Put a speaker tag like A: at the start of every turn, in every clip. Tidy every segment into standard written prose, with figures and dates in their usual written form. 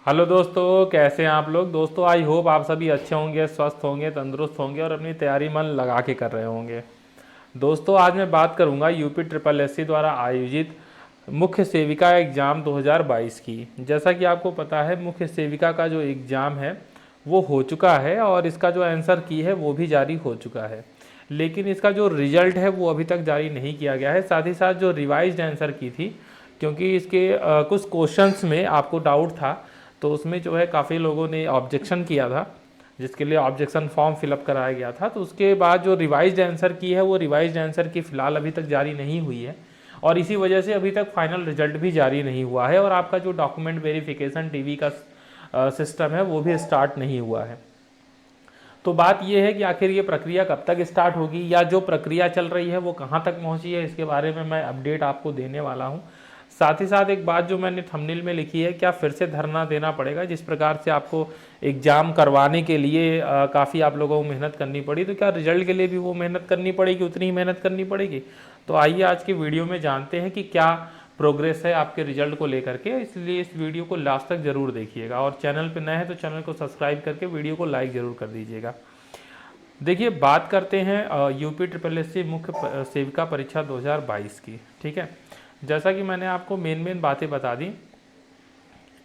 A: Hello दोस्तों, कैसे हैं आप लोग। दोस्तों आई होप आप सभी अच्छे होंगे, स्वस्थ होंगे, तंदुरुस्त होंगे और अपनी तैयारी मन लगा के कर रहे होंगे। दोस्तों आज मैं बात करूंगा यूपी ट्रिपल एससी द्वारा आयोजित मुख्य सेविका एग्ज़ाम 2022 की। जैसा कि आपको पता है, मुख्य सेविका का जो एग्ज़ाम है वो हो चुका है और इसका जो आंसर की है वो भी जारी हो चुका है, लेकिन इसका जो रिजल्ट है वो अभी तक जारी नहीं किया गया है। साथ ही साथ जो रिवाइज्ड आंसर की थी, क्योंकि इसके कुछ क्वेश्चंस में आपको डाउट था, तो उसमें जो है काफ़ी लोगों ने ऑब्जेक्शन किया था, जिसके लिए ऑब्जेक्शन फॉर्म फिलअप कराया गया था। तो उसके बाद जो रिवाइज्ड आंसर की है वो रिवाइज्ड आंसर की फ़िलहाल अभी तक जारी नहीं हुई है और इसी वजह से अभी तक फाइनल रिजल्ट भी जारी नहीं हुआ है और आपका जो डॉक्यूमेंट वेरिफिकेशन टीवी का सिस्टम है वो भी स्टार्ट नहीं हुआ है। तो बात यह है कि आखिर ये प्रक्रिया कब तक स्टार्ट होगी या जो प्रक्रिया चल रही है वो कहाँ तक पहुँची है, इसके बारे में मैं अपडेट आपको देने वाला हूँ। साथ ही साथ एक बात जो मैंने थंबनेल में लिखी है, क्या फिर से धरना देना पड़ेगा। जिस प्रकार से आपको एग्ज़ाम करवाने के लिए काफ़ी आप लोगों को मेहनत करनी पड़ी, तो क्या रिजल्ट के लिए भी वो मेहनत करनी पड़ेगी, उतनी ही मेहनत करनी पड़ेगी। तो आइए आज की वीडियो में जानते हैं कि क्या प्रोग्रेस है आपके रिजल्ट को लेकर के। इसलिए इस वीडियो को लास्ट तक जरूर देखिएगा और चैनल पर नए हैं तो चैनल को सब्सक्राइब करके वीडियो को लाइक ज़रूर कर दीजिएगा। देखिए, बात करते हैं यूपी ट्रिपल एससी मुख्य सेविका परीक्षा 2022 की। ठीक है, जैसा कि मैंने आपको मेन बातें बता दी।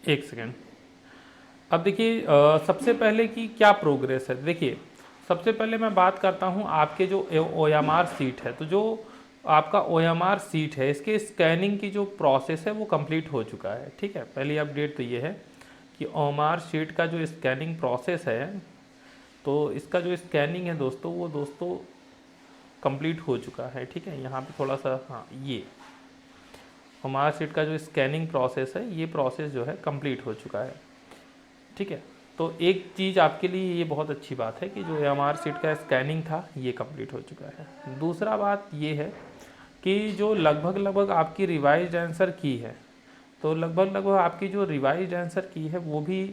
A: एक सेकेंड। अब देखिए, सबसे पहले कि क्या प्रोग्रेस है। देखिए, सबसे पहले मैं बात करता हूं आपके जो ओएमआर सीट है। तो जो आपका ओएमआर सीट है, इसके स्कैनिंग की जो प्रोसेस है वो कंप्लीट हो चुका है। ठीक है, पहली अपडेट तो ये है कि ओएमआर सीट का जो स्कैनिंग प्रोसेस है, तो इसका जो स्कैनिंग है दोस्तों, वो दोस्तों कंप्लीट हो चुका है। ठीक है, यहाँ पे थोड़ा सा, हाँ, ये हमारा सीट का जो स्कैनिंग प्रोसेस है, ये प्रोसेस जो है कंप्लीट हो चुका है। ठीक है, तो एक चीज़ आपके लिए ये बहुत अच्छी बात है कि जो हमारा सीट का स्कैनिंग था ये कंप्लीट हो चुका है। दूसरा बात ये है कि जो लगभग आपकी रिवाइज्ड आंसर की है, तो लगभग आपकी जो रिवाइज्ड आंसर की है वो भी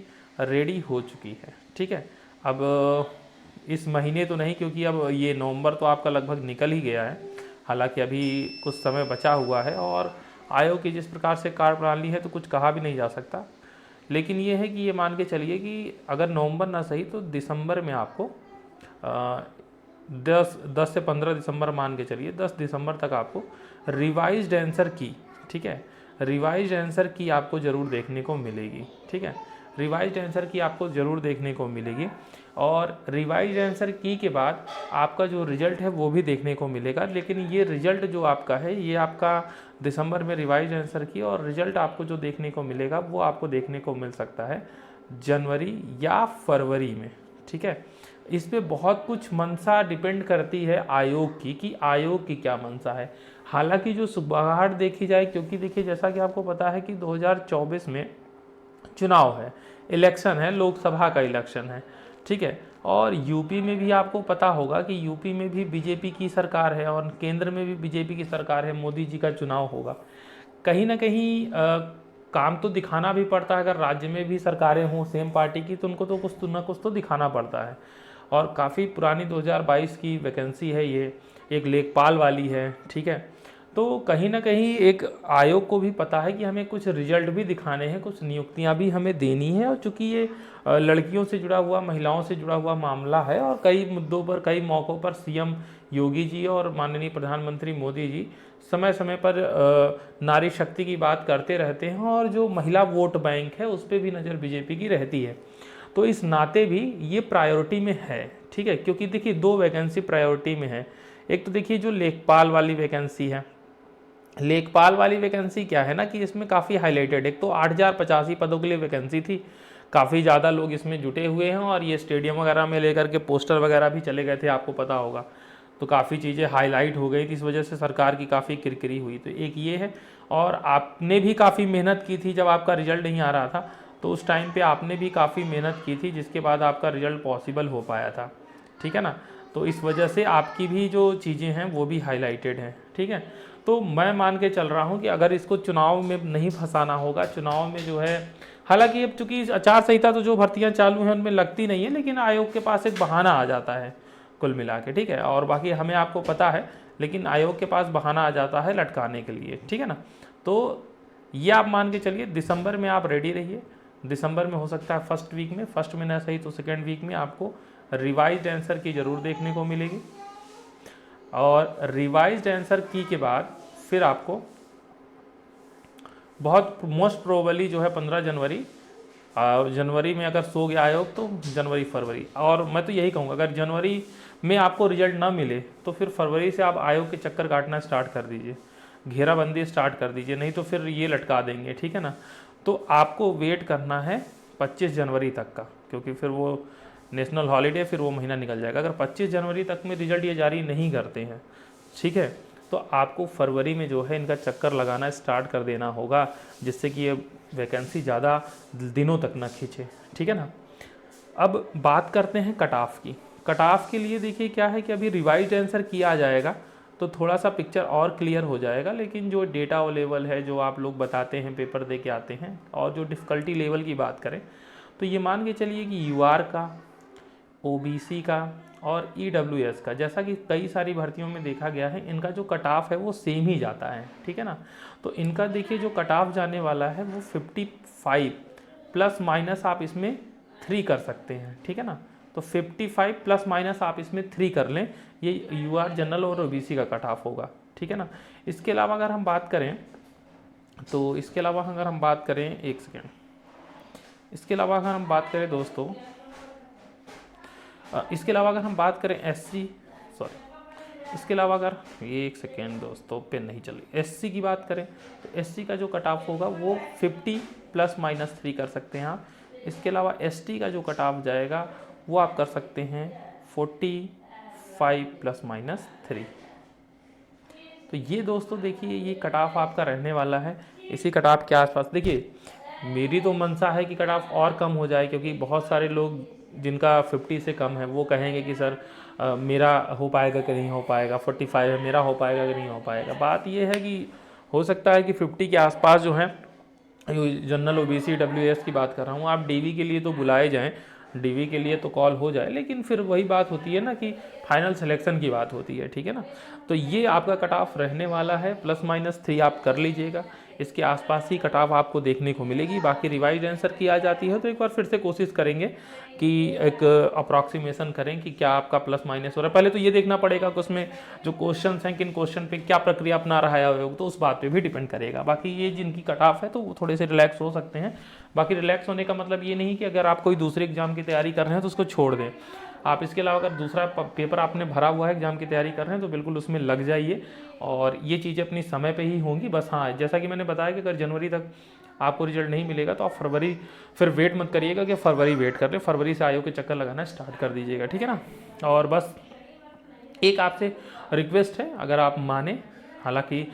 A: रेडी हो चुकी है। ठीक है, अब इस महीने तो नहीं, क्योंकि अब ये नवंबर तो आपका लगभग निकल ही गया है। हालांकि अभी कुछ समय बचा हुआ है और आयोग की जिस प्रकार से कार्यप्रणाली है तो कुछ कहा भी नहीं जा सकता। लेकिन ये है कि ये मान के चलिए कि अगर नवंबर ना सही तो दिसंबर में आपको 10 से 15 दिसंबर मान के चलिए, 10 दिसंबर तक आपको रिवाइज्ड आंसर की, ठीक है, रिवाइज्ड आंसर की आपको ज़रूर देखने को मिलेगी। ठीक है, रिवाइज्ड आंसर की आपको ज़रूर देखने को मिलेगी और रिवाइज्ड आंसर की के बाद आपका जो रिजल्ट है वो भी देखने को मिलेगा। लेकिन ये रिजल्ट जो आपका है, ये आपका दिसंबर में रिवाइज्ड आंसर की, और रिजल्ट आपको जो देखने को मिलेगा वो आपको देखने को मिल सकता है जनवरी या फरवरी में। ठीक है, इस पे बहुत कुछ मंशा डिपेंड करती है आयोग की, कि आयोग की क्या मंशा है। हालांकि जो सुबह देखी जाए, क्योंकि देखिए जैसा कि आपको पता है कि 2024 में चुनाव है, इलेक्शन है, लोकसभा का इलेक्शन है। ठीक है, और यूपी में भी आपको पता होगा कि यूपी में भी बीजेपी की सरकार है और केंद्र में भी बीजेपी की सरकार है, मोदी जी का चुनाव होगा। कहीं ना कहीं काम तो दिखाना भी पड़ता है। अगर राज्य में भी सरकारें हों सेम पार्टी की, तो उनको तो कुछ ना कुछ तो दिखाना पड़ता है। और काफ़ी पुरानी 2022 की वैकेंसी है ये, एक लेखपाल वाली है। ठीक है, तो कहीं ना कहीं एक आयोग को भी पता है कि हमें कुछ रिजल्ट भी दिखाने हैं, कुछ नियुक्तियां भी हमें देनी है। और चूंकि ये लड़कियों से जुड़ा हुआ, महिलाओं से जुड़ा हुआ मामला है और कई मुद्दों पर, कई मौक़ों पर सीएम योगी जी और माननीय प्रधानमंत्री मोदी जी समय समय पर नारी शक्ति की बात करते रहते हैं और जो महिला वोट बैंक है उस पर भी नज़र बीजेपी की रहती है। तो इस नाते भी ये प्रायोरिटी में है। ठीक है, क्योंकि देखिए दो वैकेंसी प्रायोरिटी में है। एक तो देखिए जो लेखपाल वाली वैकेंसी है, लेखपाल वाली वैकेंसी क्या है ना कि इसमें काफ़ी हाईलाइटेड, एक तो 8085 पदों के लिए वैकेंसी थी, काफ़ी ज़्यादा लोग इसमें जुटे हुए हैं और ये स्टेडियम वगैरह में लेकर के पोस्टर वगैरह भी चले गए थे, आपको पता होगा। तो काफ़ी चीज़ें हाईलाइट हो गई थी, इस वजह से सरकार की काफ़ी किरकिरी हुई। तो एक ये है, और आपने भी काफ़ी मेहनत की थी जब आपका रिजल्ट नहीं आ रहा था, तो उस टाइम पे आपने भी काफ़ी मेहनत की थी, जिसके बाद आपका रिजल्ट पॉसिबल हो पाया था। ठीक है ना, तो इस वजह से आपकी भी जो चीज़ें हैं वो भी हाईलाइटेड हैं। ठीक है, तो मैं मान के चल रहा हूँ कि अगर इसको चुनाव में नहीं फंसाना होगा, चुनाव में जो है, हालांकि अब चूंकि आचार संहिता तो जो भर्तियाँ चालू हैं उनमें लगती नहीं है, लेकिन आयोग के पास एक बहाना आ जाता है कुल मिला के। ठीक है, और बाकी हमें आपको पता है, लेकिन आयोग के पास बहाना आ जाता है लटकाने के लिए। ठीक है ना, तो ये आप मान के चलिए दिसंबर में आप रेडी रहिए। दिसंबर में हो सकता है फर्स्ट वीक में, फर्स्ट में ना सही तो सेकेंड वीक में आपको रिवाइज्ड आंसर की ज़रूर देखने को मिलेगी। और रिवाइज्ड आंसर की के बाद फिर आपको बहुत मोस्ट प्रोबेबली जो है 15 जनवरी, जनवरी में अगर सो गया आयोग तो जनवरी फरवरी, और मैं तो यही कहूँगा अगर जनवरी में आपको रिजल्ट ना मिले तो फिर फरवरी से आप आयोग के चक्कर काटना स्टार्ट कर दीजिए, घेराबंदी स्टार्ट कर दीजिए, नहीं तो फिर ये लटका देंगे, ठीक है ना। तो आपको वेट करना है 25 जनवरी तक का, क्योंकि फिर वो नेशनल हॉलीडे, फिर वो महीना निकल जाएगा। अगर 25 जनवरी तक में रिजल्ट ये जारी नहीं करते हैं, ठीक है, तो आपको फरवरी में जो है इनका चक्कर लगाना स्टार्ट कर देना होगा, जिससे कि ये वैकेंसी ज़्यादा दिनों तक ना खींचे, ठीक है ना। अब बात करते हैं कट ऑफ की। कट ऑफ के लिए देखिए क्या है कि अभी रिवाइज्ड आंसर किया जाएगा तो थोड़ा सा पिक्चर और क्लियर हो जाएगा, लेकिन जो डेटा लेवल है जो आप लोग बताते हैं पेपर दे के आते हैं, और जो डिफ़िकल्टी लेवल की बात करें तो ये मान के चलिए कि यूआर का, ओबीसी का और ईडब्ल्यूएस का, जैसा कि कई सारी भर्तियों में देखा गया है, इनका जो कट ऑफ है वो सेम ही जाता है, ठीक है ना। तो इनका देखिए जो कट ऑफ जाने वाला है वो 55 प्लस माइनस आप इसमें 3 कर सकते हैं, ठीक है ना। तो 55 प्लस माइनस आप इसमें 3 कर लें, ये यूआर जनरल और ओबीसी का कट ऑफ होगा, ठीक है ना। इसके अलावा अगर हम बात करें तो इसके अलावा अगर हम बात करें एक सेकेंड, इसके अलावा अगर हम बात करें दोस्तों, इसके अलावा अगर हम बात करें इसके अलावा अगर ये एक सेकेंड दोस्तों पेन नहीं चली, एससी की बात करें तो एससी का जो कट ऑफ होगा वो 50 प्लस माइनस 3 कर सकते हैं आप। इसके अलावा एसटी का जो कट ऑफ जाएगा वो आप कर सकते हैं 45 प्लस माइनस 3। तो ये दोस्तों देखिए ये कट ऑफ आपका रहने वाला है इसी कट ऑफ के आसपास। देखिए मेरी तो मंशा है कि कट ऑफ और कम हो जाए, क्योंकि बहुत सारे लोग जिनका 50 से कम है वो कहेंगे कि सर मेरा हो पाएगा कि नहीं हो पाएगा, 45 है मेरा हो पाएगा कि नहीं हो पाएगा। बात ये है कि हो सकता है कि 50 के आसपास जो है, जनरल ओबीसी डब्ल्यूएस की बात कर रहा हूँ, आप डीवी के लिए तो बुलाए जाएँ, डीवी के लिए तो कॉल हो जाए, लेकिन फिर वही बात होती है ना कि फाइनल सिलेक्शन की बात होती है, ठीक है ना। तो ये आपका कट ऑफ रहने वाला है, प्लस माइनस 3 आप कर लीजिएगा, इसके आसपास ही कट ऑफ आपको देखने को मिलेगी। बाकी रिवाइज आंसर की आ जाती है तो एक बार फिर से कोशिश करेंगे कि एक अप्रॉक्सीमेशन करें कि क्या आपका प्लस माइनस हो रहा है। पहले तो ये देखना पड़ेगा कि उसमें जो क्वेश्चन हैं किन क्वेश्चन पे क्या प्रक्रिया अपना रहा है, तो उस बात पे भी डिपेंड करेगा। बाकी ये जिनकी कट ऑफ है तो वो थोड़े से रिलैक्स हो सकते हैं। बाकी रिलैक्स होने का मतलब ये नहीं कि अगर आप कोई दूसरे एग्जाम की तैयारी कर रहे हैं तो उसको छोड़ दें। आप इसके अलावा अगर दूसरा पेपर आपने भरा हुआ है एग्जाम की तैयारी कर रहे हैं तो बिल्कुल उसमें लग जाइए, और ये चीज़ें अपनी समय पे ही होंगी। बस हाँ, जैसा कि मैंने बताया कि अगर जनवरी तक आपको रिजल्ट नहीं मिलेगा तो आप फरवरी फिर वेट मत करिएगा कि फरवरी वेट कर ले, फरवरी से आयोग के चक्कर लगाना स्टार्ट कर दीजिएगा, ठीक है ना। और बस एक आपसे रिक्वेस्ट है, अगर आप माने, हालांकि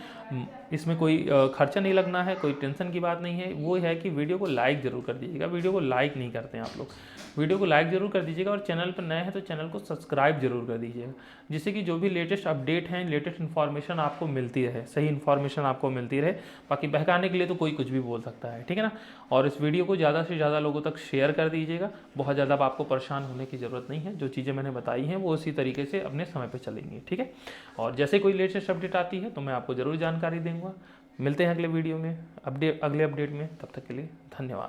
A: इसमें कोई खर्चा नहीं लगना है, कोई टेंशन की बात नहीं है, वो है कि वीडियो को लाइक ज़रूर कर दीजिएगा। वीडियो को लाइक नहीं करते हैं आप लोग, वीडियो को लाइक ज़रूर कर दीजिएगा, और चैनल पर नए हैं तो चैनल को सब्सक्राइब जरूर कर दीजिएगा, जिससे कि जो भी लेटेस्ट अपडेट हैं, लेटेस्ट इन्फॉर्मेशन आपको मिलती रहे, सही इन्फॉर्मेशन आपको मिलती रहे। बाकी बहकाने के लिए तो कोई कुछ भी बोल सकता है, ठीक है ना। और इस वीडियो को ज़्यादा से ज़्यादा लोगों तक शेयर कर दीजिएगा। बहुत ज़्यादा आपको परेशान होने की ज़रूरत नहीं है, जो चीज़ें मैंने बताई हैं वो उसी तरीके से अपने समय पर चलेंगी, ठीक है। और जैसे कोई लेटेस्ट अपडेट आती है तो मैं आपको ज़रूर जानकारी दूंगा। मिलते हैं अगले वीडियो में, अगले अपडेट में, तब तक के लिए धन्यवाद।